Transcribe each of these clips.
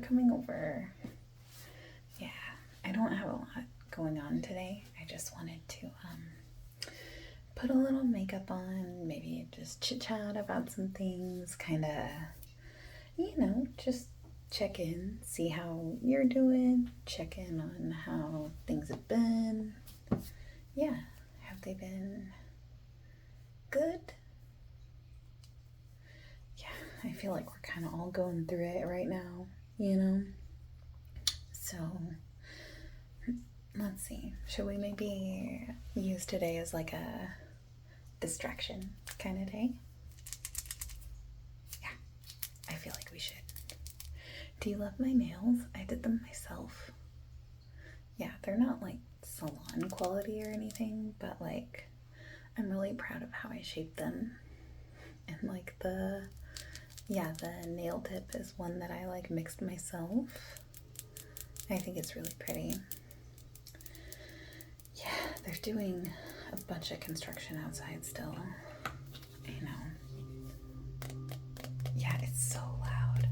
coming over. Yeah, I don't have a lot going on today. I just wanted to put a little makeup on, maybe just chit chat about some things, kind of, just check in, see how you're doing, check in on how things have been. Yeah, have they been good? Yeah, I feel like we're kind of all going through it right now, So, let's see. Should we maybe use today as like a distraction kind of day? Yeah, I feel like we should. Do you love my nails? I did them myself. Yeah, they're not like salon quality or anything, but like I'm really proud of how I shaped them. And like the nail tip is one that I like mixed myself. I think it's really pretty. Yeah, they're doing a bunch of construction outside still. I know. Yeah, it's so loud.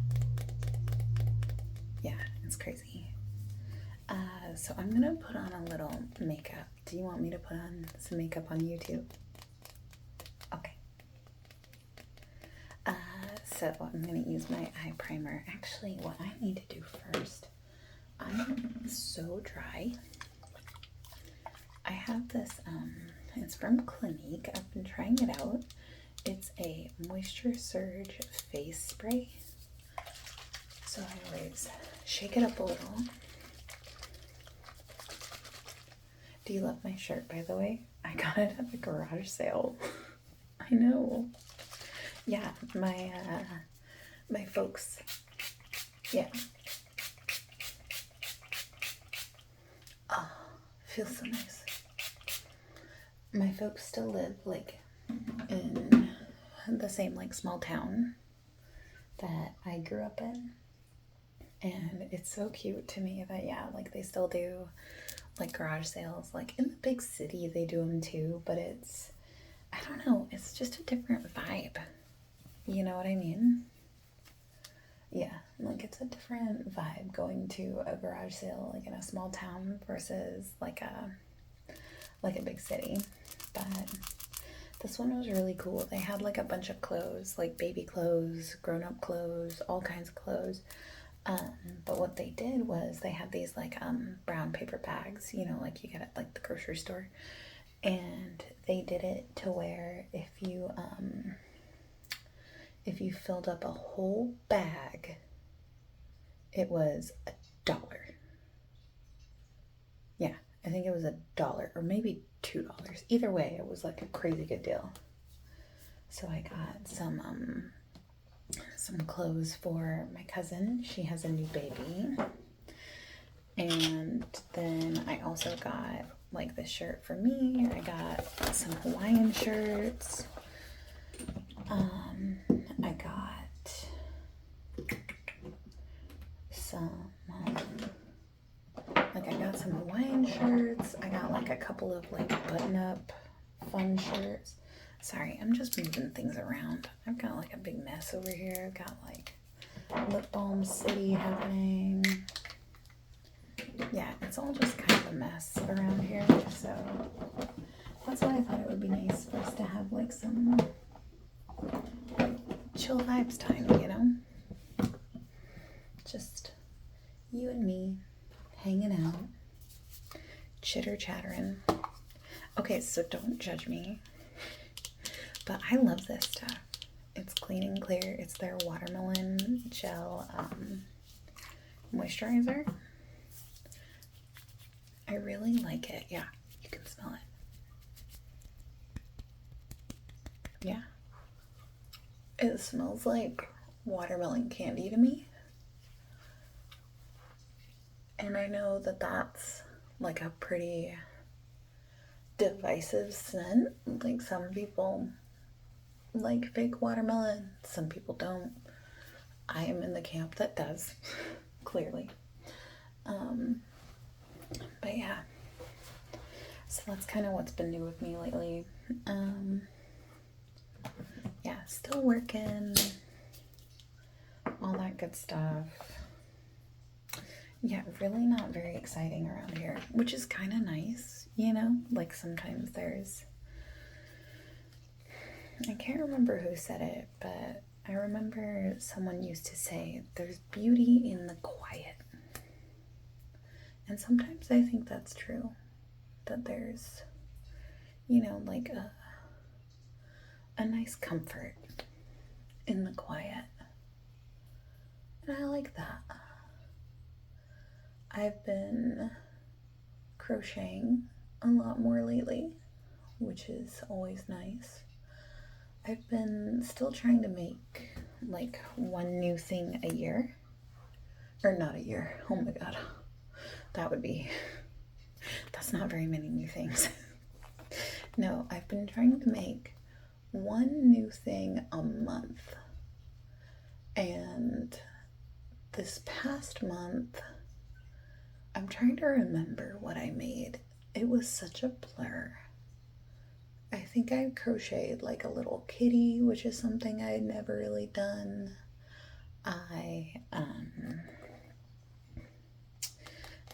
Yeah, it's crazy. So I'm gonna put on a little makeup. Do you want me to put on some makeup on YouTube? Okay. So I'm gonna use my eye primer. Actually, what I need to do first, I'm so dry. I have this, it's from Clinique. I've been trying it out. It's a Moisture Surge face spray. So I always shake it up a little. Do you love my shirt, by the way? I got it at the garage sale. I know. Yeah, my folks. Yeah. Oh, feels so nice. My folks still live like in the same like small town that I grew up in. And it's so cute to me that, like they still do like garage sales. Like in the big city, they do them too, but I don't know, it's just a different vibe. You know what I mean? Yeah, like it's a different vibe going to a garage sale like in a small town versus like a big city. But this one was really cool. They had like a bunch of clothes, like baby clothes, grown-up clothes, all kinds of clothes. But what they did was they had these like brown paper bags, like you get at like the grocery store. And they did it to where if you filled up a whole bag, it was $1. Yeah, I think it was $1 or maybe $2. Either way, it was like a crazy good deal. So I got some clothes for my cousin. She has a new baby. And then I also got like this shirt for me. I got some Hawaiian shirts. I got some Hawaiian shirts. I got like a couple of like button-up fun shirts. Sorry, I'm just moving things around. I've got like a big mess over here. I've got like lip balm city happening. Yeah, it's all just kind of a mess around here. So that's why I thought it would be nice for us to have like some chill vibes time, Just you and me hanging out, chitter chattering. Okay, so don't judge me, but I love this stuff. It's Clean and Clear. It's their watermelon gel moisturizer. I really like it. Yeah, you can smell it. Yeah. It smells like watermelon candy to me. And I know that that's like a pretty divisive scent. Like some people like fake watermelon, some people don't. I am in the camp that does, clearly. But yeah, so that's kind of what's been new with me lately. Yeah, still working, all that good stuff. Yeah, really not very exciting around here, which is kind of nice, you know? Like sometimes I can't remember who said it, but I remember someone used to say there's beauty in the quiet. And sometimes I think that's true, that there's, you know, like a nice comfort in the quiet. And I like that. I've been crocheting a lot more lately, which is always nice. I've been still trying to make like one new thing a year. Or not a year. Oh my god. That's not very many new things. No, I've been trying to make one new thing a month. And this past month, I'm trying to remember what I made. It was such a blur. I think I crocheted like a little kitty, which is something I had never really done. I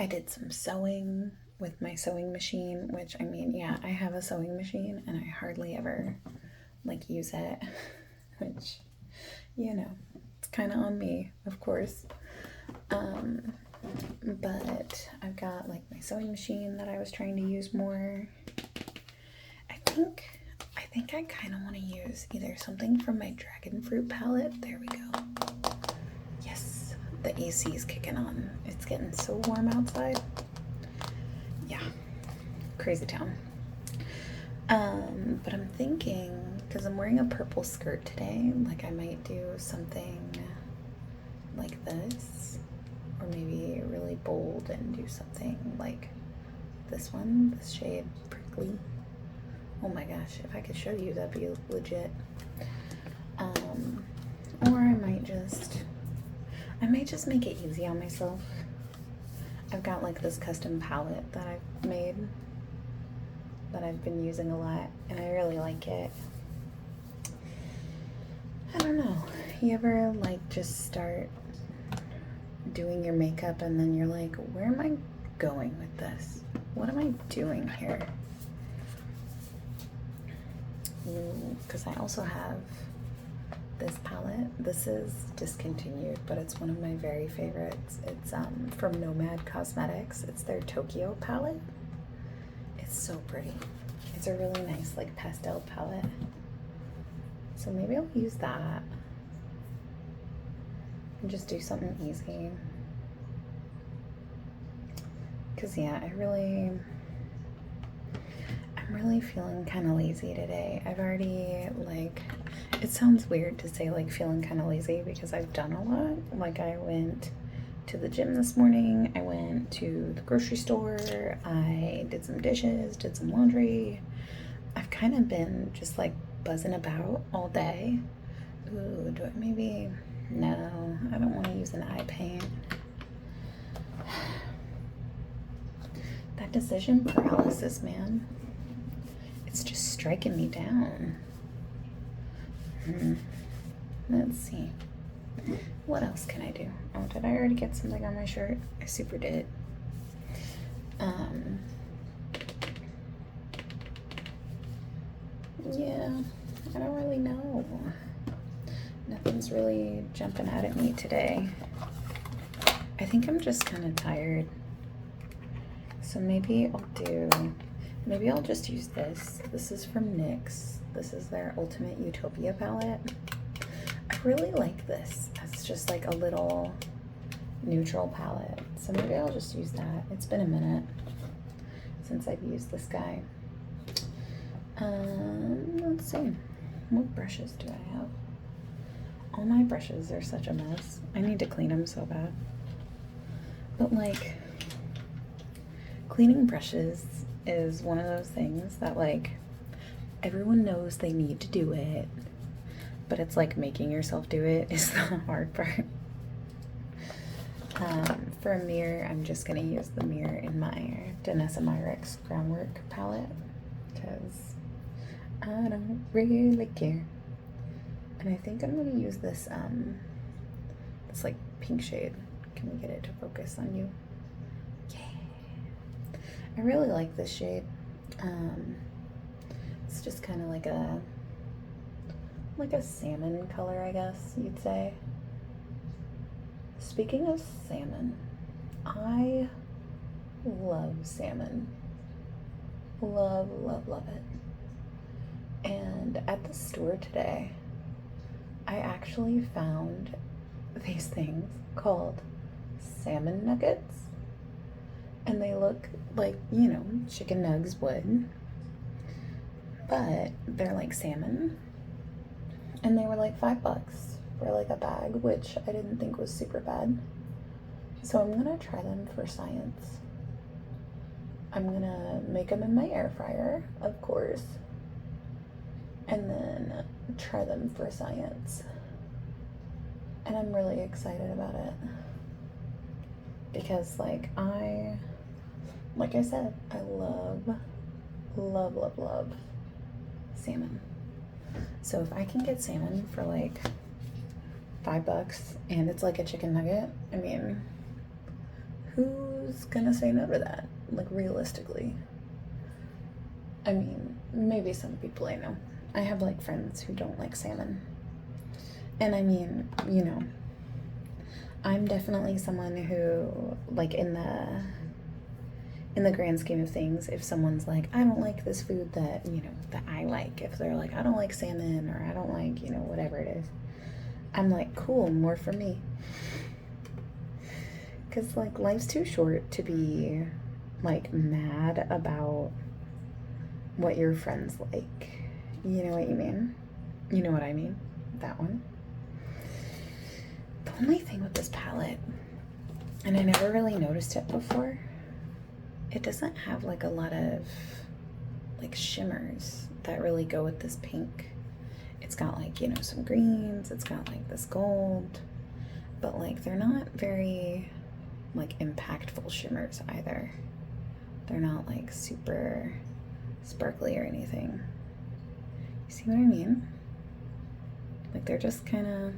did some sewing with my sewing machine, which, I mean, yeah, I have a sewing machine and I hardly ever like use it, which, you know, it's kind of on me, of course. But I've got like my sewing machine that I was trying to use more. I think I kind of want to use either something from my dragon fruit palette. There we go. Yes, the AC is kicking on. It's getting so warm outside. Yeah, crazy town. But I'm thinking, because I'm wearing a purple skirt today, like I might do something like this, or maybe really bold and do something like this one, this shade, Prickly. Oh my gosh, if I could show you, that'd be legit. Or I might just make it easy on myself. I've got like this custom palette that I've made that I've been using a lot, and I really like it. I don't know, you ever like just start doing your makeup and then you're like, where am I going with this? What am I doing here? Because I also have this palette. This is discontinued, but it's one of my very favorites. It's from Nomad Cosmetics. It's their Tokyo palette. It's so pretty. It's a really nice like pastel palette. So maybe I'll use that and just do something easy. Because yeah, I'm really feeling kind of lazy today. I've already, like, it sounds weird to say like feeling kind of lazy because I've done a lot. Like I went to the gym this morning, I went to the grocery store, I did some dishes, did some laundry. I've kind of been just like buzzing about all day. Ooh, do I maybe, no, I don't want to use an eye paint. That decision paralysis, man. It's just striking me down. Let's see. What else can I do? Oh, did I already get something on my shirt? I super did. Yeah, I don't really know. Nothing's really jumping out at me today. I think I'm just kind of tired. So maybe I'll just use this. This is from NYX. This is their Ultimate Utopia palette. I really like this. It's just like a little neutral palette. So maybe I'll just use that. It's been a minute since I've used this guy. Let's see. What brushes do I have? All my brushes are such a mess. I need to clean them so bad. But like, cleaning brushes is one of those things that like everyone knows they need to do it, but it's like making yourself do it is the hard part. For a mirror, I'm just gonna use the mirror in my Danessa Myricks Groundwork palette because I don't really care. And I think I'm gonna use this this like pink shade Can we get it to focus on you? Yeah. I really like this shade. It's just kind of like a salmon color, I guess you'd say. Speaking of salmon, I love salmon. Love, love, love it. And at the store today, I actually found these things called salmon nuggets. And they look like, you know, chicken nugs would. But they're like salmon. And they were like $5 for like a bag, which I didn't think was super bad. So I'm gonna try them for science. I'm gonna make them in my air fryer, of course, and then try them for science. And I'm really excited about it because like I said, I love, love, love, love salmon. So if I can get salmon for like $5 and it's like a chicken nugget, I mean, who's gonna say no to that? Like realistically. I mean, maybe some people I know. I have like friends who don't like salmon. And I mean, you know, I'm definitely someone who, like in the grand scheme of things, if someone's like, I don't like this food that, you know, that I like, if they're like, I don't like salmon or I don't like, you know, whatever it is, I'm like, cool, more for me. Because like life's too short to be like mad about what your friends like. You know what you mean? You know what I mean? That one. The only thing with this palette, and I never really noticed it before, it doesn't have like a lot of like shimmers that really go with this pink. It's got like, you know, some greens, it's got like this gold, but like they're not very like impactful shimmers either. They're not like super sparkly or anything. You see what I mean? Like they're just kind of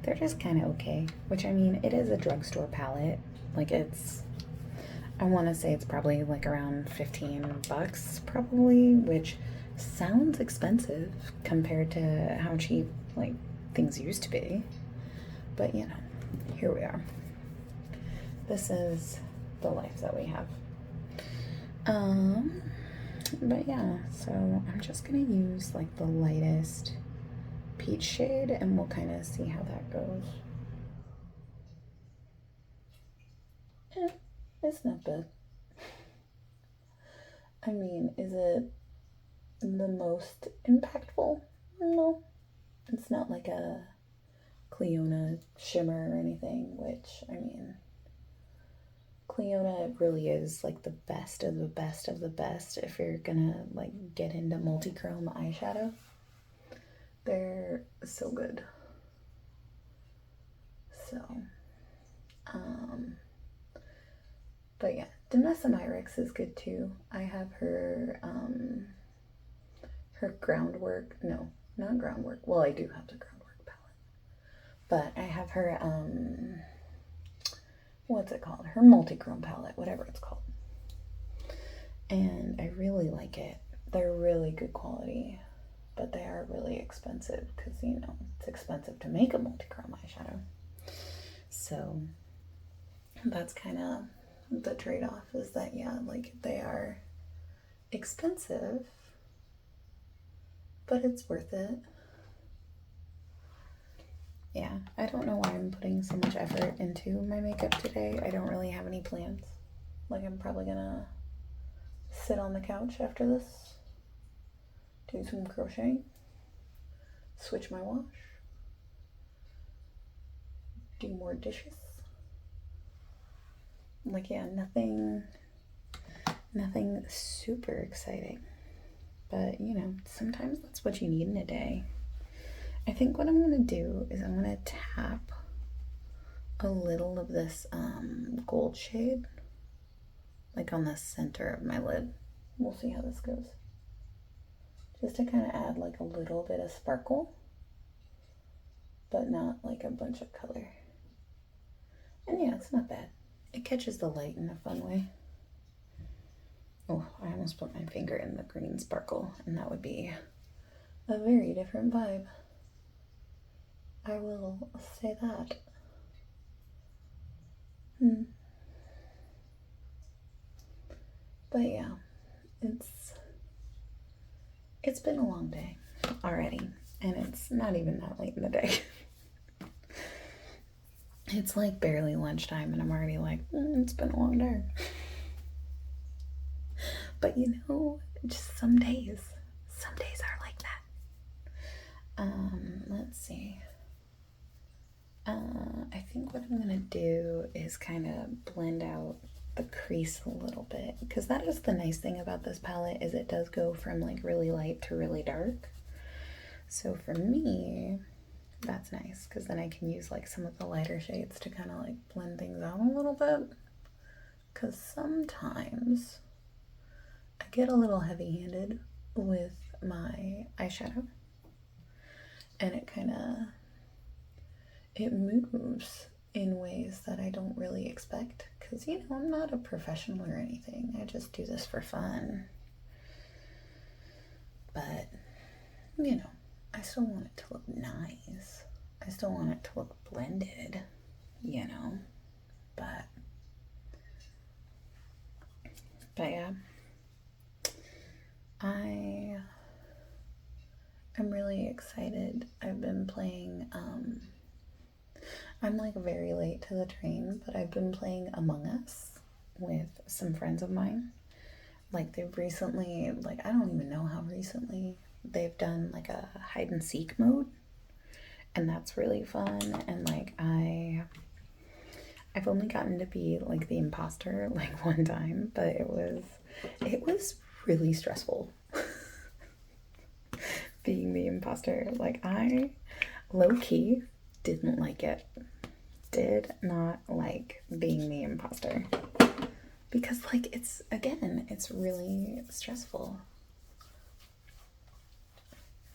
okay, which I mean, it is a drugstore palette. Like it's, I want to say it's probably like around $15 probably, which sounds expensive compared to how cheap like things used to be. But you know, here we are. This is the life that we have. But yeah, so I'm just gonna use like the lightest peach shade and we'll kind of see how that goes. It's not bad. I mean, is it the most impactful? No. It's not like a Cleona shimmer or anything, which, I mean, Cleona really is like the best of the best of the best if you're gonna like get into multi-chrome eyeshadow. They're so good. So, but yeah, Danessa Myricks is good too. I have her, her groundwork, no, not groundwork. Well, I do have the groundwork palette, but I have her, what's it called? Her multi-chrome palette, whatever it's called. And I really like it. They're really good quality, but they are really expensive because, you know, it's expensive to make a multi-chrome eyeshadow. So that's kind of the trade-off, is that, yeah, like they are expensive, but it's worth it. Yeah, I don't know why I'm putting so much effort into my makeup today. I don't really have any plans. Like, I'm probably gonna sit on the couch after this, do some crocheting, switch my wash, do more dishes. Like, yeah, nothing super exciting. But, you know, sometimes that's what you need in a day. I think what I'm gonna do is I'm gonna tap a little of this gold shade like on the center of my lid. We'll see how this goes. Just to kind of add like a little bit of sparkle, but not like a bunch of color. And yeah, it's not bad. It catches the light in a fun way. Oh, I almost put my finger in the green sparkle, and that would be a very different vibe. I will say that. But yeah, it's been a long day already, and it's not even that late in the day. It's like barely lunchtime, and I'm already like, it's been a long day. But you know, just some days are like that. Let's see. I think what I'm gonna do is kind of blend out the crease a little bit, because that is the nice thing about this palette, is it does go from like really light to really dark. So for me, that's nice, because then I can use like some of the lighter shades to kind of like blend things out a little bit, because sometimes I get a little heavy-handed with my eyeshadow, and it moves in ways that I don't really expect, because, you know, I'm not a professional or anything. I just do this for fun. But, you know, I still want it to look nice. I still want it to look blended, you know. But yeah. I am really excited. I've been playing, I'm like very late to the train, but I've been playing Among Us with some friends of mine. Like they've recently, like I don't even know how recently, they've done like a hide and seek mode, and that's really fun. And like I've only gotten to be like the imposter like one time, but it was really stressful. Being the imposter, like I low-key didn't like it. Did not like being the imposter, because like it's really stressful.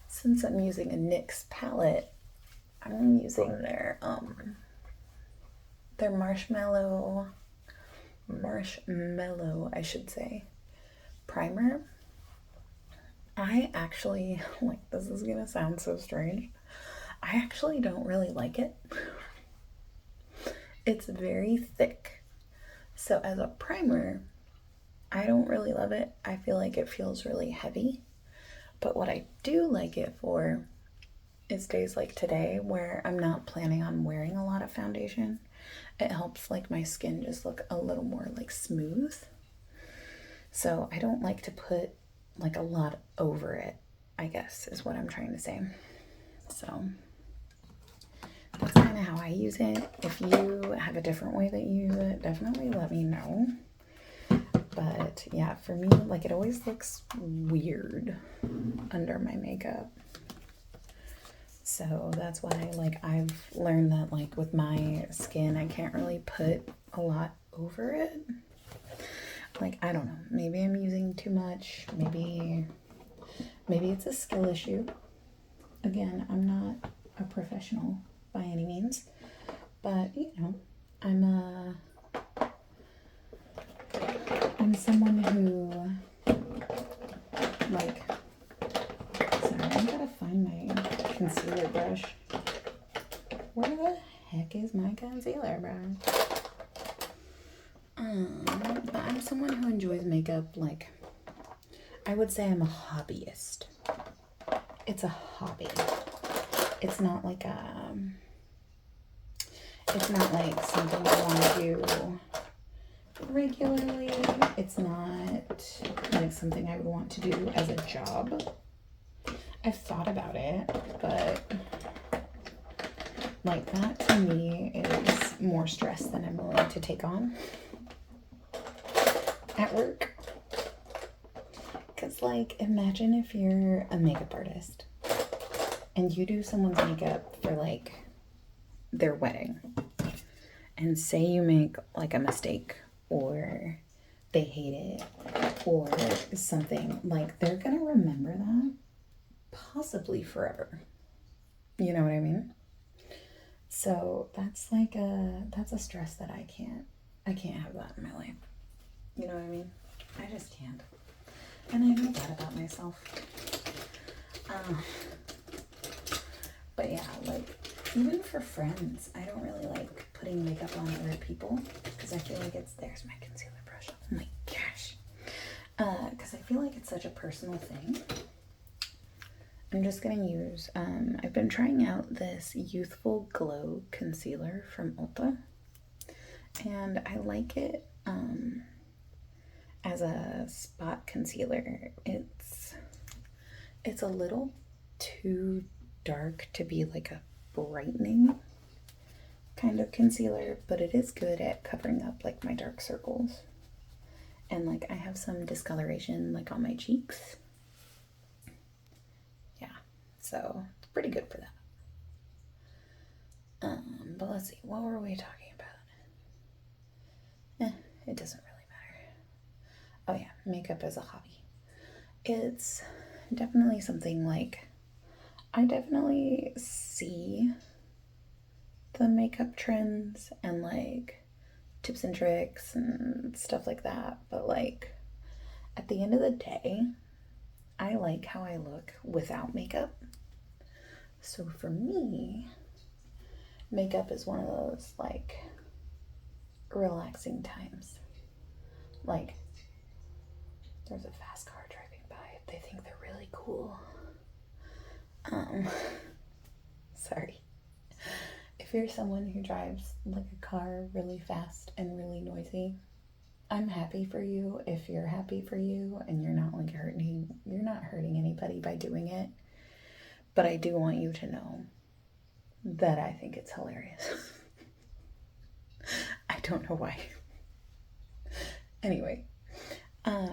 Since I'm using a NYX palette, I'm using their marshmallow, I should say, primer. I actually, like, this is gonna sound so strange, I actually don't really like it. It's very thick. So as a primer, I don't really love it. I feel like it feels really heavy. But what I do like it for is days like today where I'm not planning on wearing a lot of foundation. It helps like my skin just look a little more like smooth. So I don't like to put like a lot over it, I guess is what I'm trying to say. So that's kind of how I use it. If you have a different way that you use it, definitely let me know. But yeah, for me, like it always looks weird under my makeup. So that's why like I've learned that like with my skin, I can't really put a lot over it. Like, I don't know, maybe I'm using too much, maybe it's a skill issue. Again, I'm not a professional by any means, but you know, I'm someone who like, sorry, I gotta find my concealer brush. Where the heck is my concealer brush? But I'm someone who enjoys makeup. Like, I would say I'm a hobbyist. It's a hobby. It's not like something I want to do regularly. It's not like something I would want to do as a job. I've thought about it, but like that to me is more stress than I'm willing to take on at work. Because like, imagine if you're a makeup artist and you do someone's makeup for like their wedding, and say you make like a mistake or they hate it or something, like they're gonna remember that possibly forever. You know what I mean? So that's that's a stress that I can't have that in my life. You know what I mean? I just can't. And I know that about myself. But yeah, like, even for friends, I don't really like putting makeup on other people because I feel like there's my concealer brush. Oh my gosh. Because I feel like it's such a personal thing. I'm just going to use, I've been trying out this Youthful Glow concealer from Ulta. And I like it as a spot concealer. It's a little too dark to be like a brightening kind of concealer, but it is good at covering up like my dark circles. And like I have some discoloration like on my cheeks. Yeah, so it's pretty good for that. But let's see, what were we talking about? It doesn't really matter. Oh yeah, makeup as a hobby. It's definitely something like I definitely see the makeup trends and like tips and tricks and stuff like that, but like at the end of the day, I like how I look without makeup. So for me, makeup is one of those like relaxing times. Like there's a fast car driving by. They think they're really cool. Sorry. If you're someone who drives like a car really fast and really noisy, I'm happy for you if you're happy for you and you're not like you're not hurting anybody by doing it. But I do want you to know that I think it's hilarious. I don't know why. Anyway, but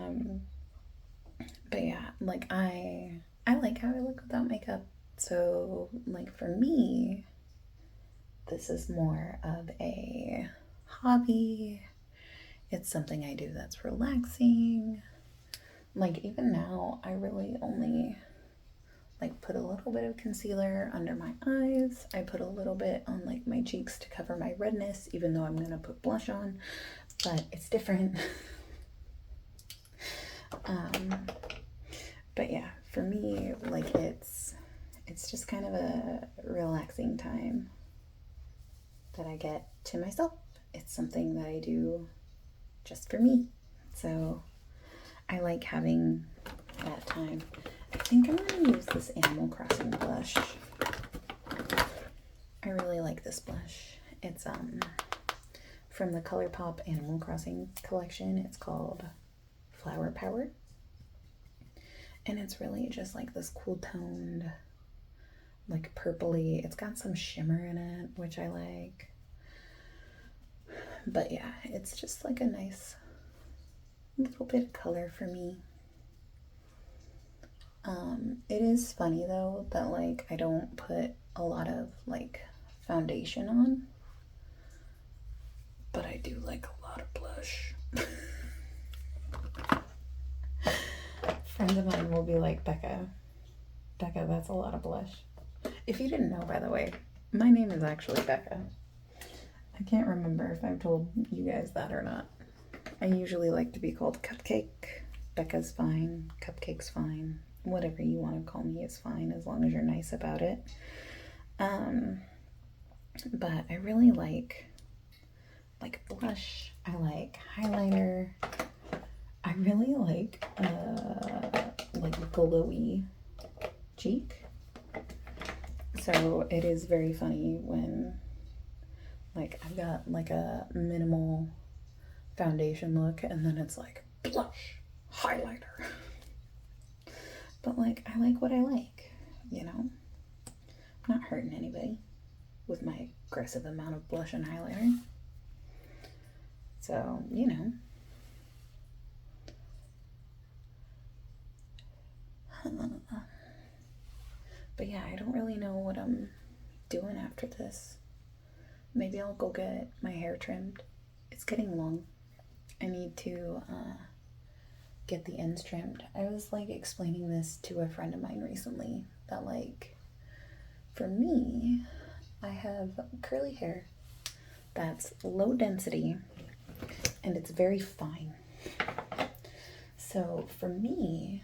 yeah, like I like how I look without makeup. So like for me, this is more of a hobby. It's something I do that's relaxing. Like even now, I really only like put a little bit of concealer under my eyes. I put a little bit on like my cheeks to cover my redness, even though I'm gonna put blush on, but it's different. But yeah, for me, like it's just kind of a relaxing time that I get to myself. It's something that I do just for me. So I like having that time. I think I'm gonna use this Animal Crossing blush. I really like this blush. It's from the ColourPop Animal Crossing collection. It's called Flower Power. And it's really just like this cool toned, like purpley. It's got some shimmer in it, which I like. But yeah, it's just like a nice little bit of color for me. It is funny though that like I don't put a lot of like foundation on, but I do like a lot of blush. Friends of mine will be like, Becca, that's a lot of blush. If you didn't know, by the way, my name is actually Becca. I can't remember if I've told you guys that or not. I usually like to be called Cupcake. Becca's fine. Cupcake's fine. Whatever you want to call me is fine as long as you're nice about it. But I really like blush. I like highlighter. I really like glowy cheek. So it is very funny when like I've got like a minimal foundation look and then it's like blush, highlighter. But like I like what I like, you know? I'm not hurting anybody with my aggressive amount of blush and highlighter. So, you know. But yeah, I don't really know what I'm doing after this. Maybe I'll go get my hair trimmed. It's getting long. I need to get the ends trimmed. I was like explaining this to a friend of mine recently that like for me, I have curly hair that's low density and it's very fine. So for me,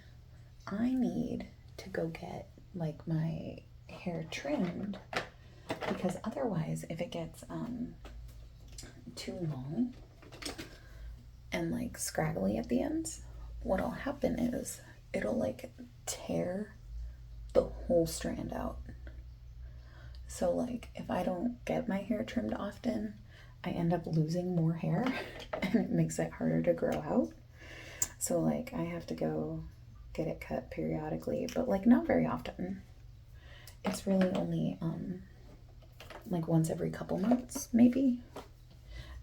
I need to go get like my hair trimmed, because otherwise if it gets too long and like scraggly at the ends, what'll happen is it'll like tear the whole strand out. So like if I don't get my hair trimmed often, I end up losing more hair and it makes it harder to grow out. So like I have to go get it cut periodically, but like not very often. It's really only like once every couple months, maybe.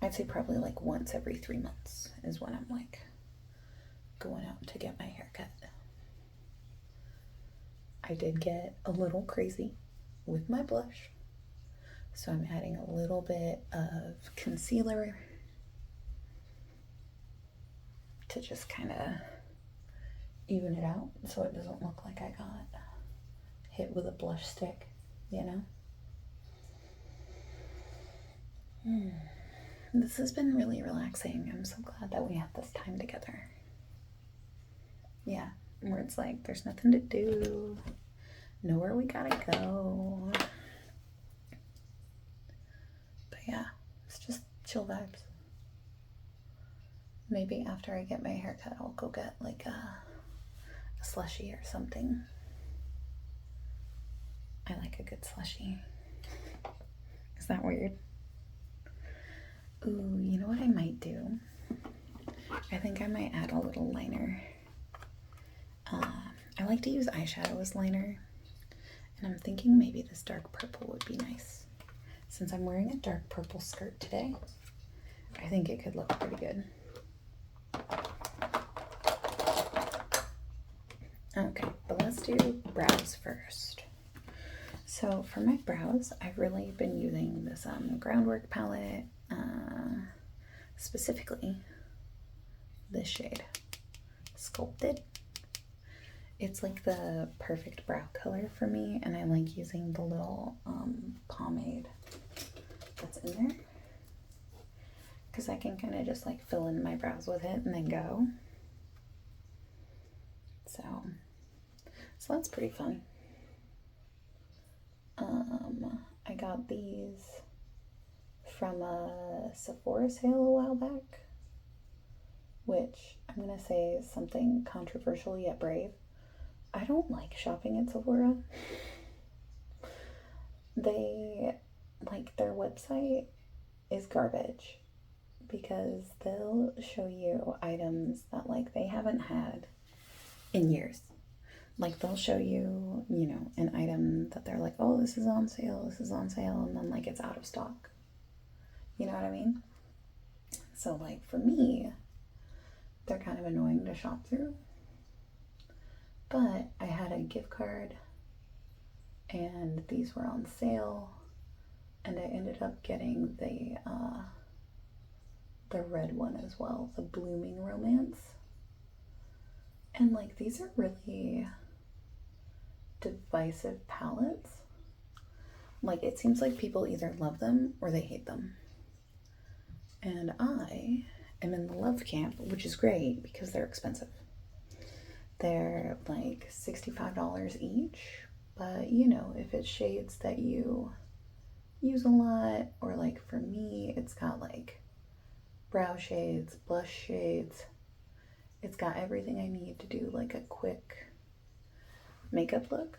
I'd say probably like once every 3 months is when I'm like going out to get my hair cut. I did get a little crazy with my blush, so I'm adding a little bit of concealer to just kind of even it out so it doesn't look like I got hit with a blush stick, you know? This has been really relaxing. I'm so glad that we had this time together. Yeah, where it's like there's nothing to do, nowhere we gotta go. But yeah, it's just chill vibes. Maybe after I get my hair cut, I'll go get like a slushie or something. I like a good slushie. Is that weird? Ooh, you know what I might do? I think I might add a little liner. I like to use eyeshadow as liner, and I'm thinking maybe this dark purple would be nice. Since I'm wearing a dark purple skirt today, I think it could look pretty good. Okay, but let's do brows first. So for my brows, I've really been using this Groundwork palette, specifically this shade, Sculpted. It's like the perfect brow color for me, and I like using the little pomade that's in there, because I can kind of just like fill in my brows with it and then go. So that's pretty fun. I got these from a Sephora sale a while back, which I'm gonna say is something controversial yet brave. I don't like shopping at Sephora. Their website is garbage, because they'll show you items that like they haven't had in years. Like they'll show you, you know, an item that they're like, oh, this is on sale, and then like it's out of stock. You know what I mean? So like for me, they're kind of annoying to shop through. But I had a gift card and these were on sale, and I ended up getting the red one as well, the Blooming Romance. And like these are really divisive palettes. Like it seems like people either love them or they hate them. And I am in the love camp, which is great because they're expensive. They're like $65 each, but you know, if it's shades that you use a lot, or like for me, it's got like brow shades, blush shades. It's got everything I need to do like a quick makeup look.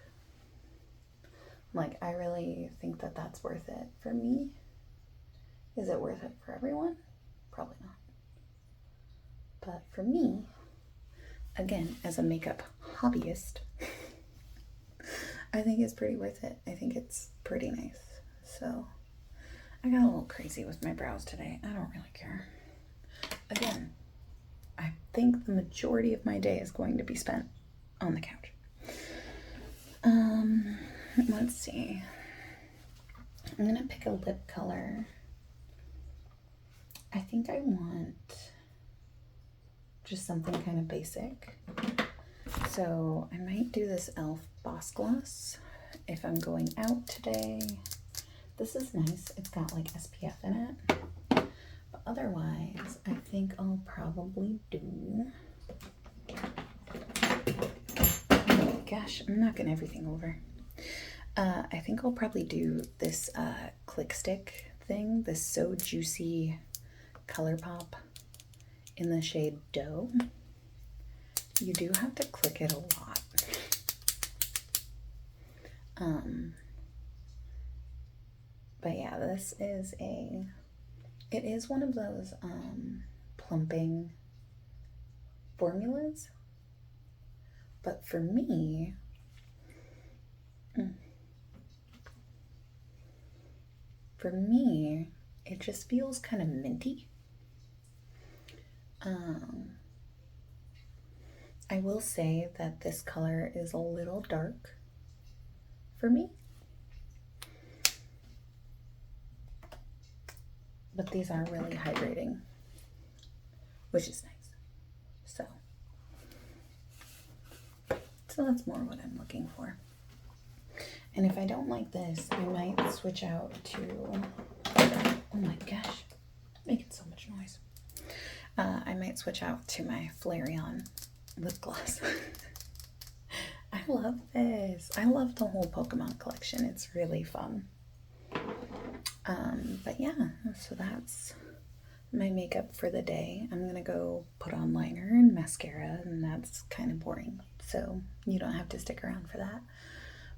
Like I really think that that's worth it for me. Is it worth it for everyone? Probably not. But for me, again, as a makeup hobbyist, I think it's pretty worth it. I think it's pretty nice. So I got a little crazy with my brows today. I don't really care. Again, I think the majority of my day is going to be spent on the couch. Let's see. I'm gonna pick a lip color. I think I want just something kind of basic. So I might do this e.l.f. Boss Gloss if I'm going out today. this is nice. It's got like SPF in it. But otherwise, I think I'll probably do... Oh gosh, I'm knocking everything over. I think I'll probably do this click stick thing, this So Juicy ColourPop in the shade Dough. You do have to click it a lot. But yeah, this is it is one of those plumping formulas. But for me, it just feels kind of minty. I will say that this color is a little dark for me. But these are really hydrating, which is nice. So that's more what I'm looking for. And if I don't like this, I might switch out to, oh my gosh, making so much noise. I might switch out to my Flareon lip gloss. I love this. I love the whole Pokemon collection. It's really fun. But yeah, so that's my makeup for the day. I'm gonna go put on liner and mascara, and that's kind of boring, so you don't have to stick around for that.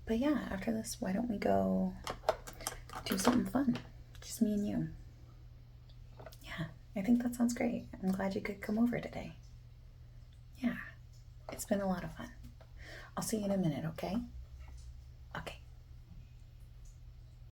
But yeah, after this, why don't we go do something fun? Just me and you. Yeah, I think that sounds great. I'm glad you could come over today. Yeah, it's been a lot of fun. I'll see you in a minute, okay?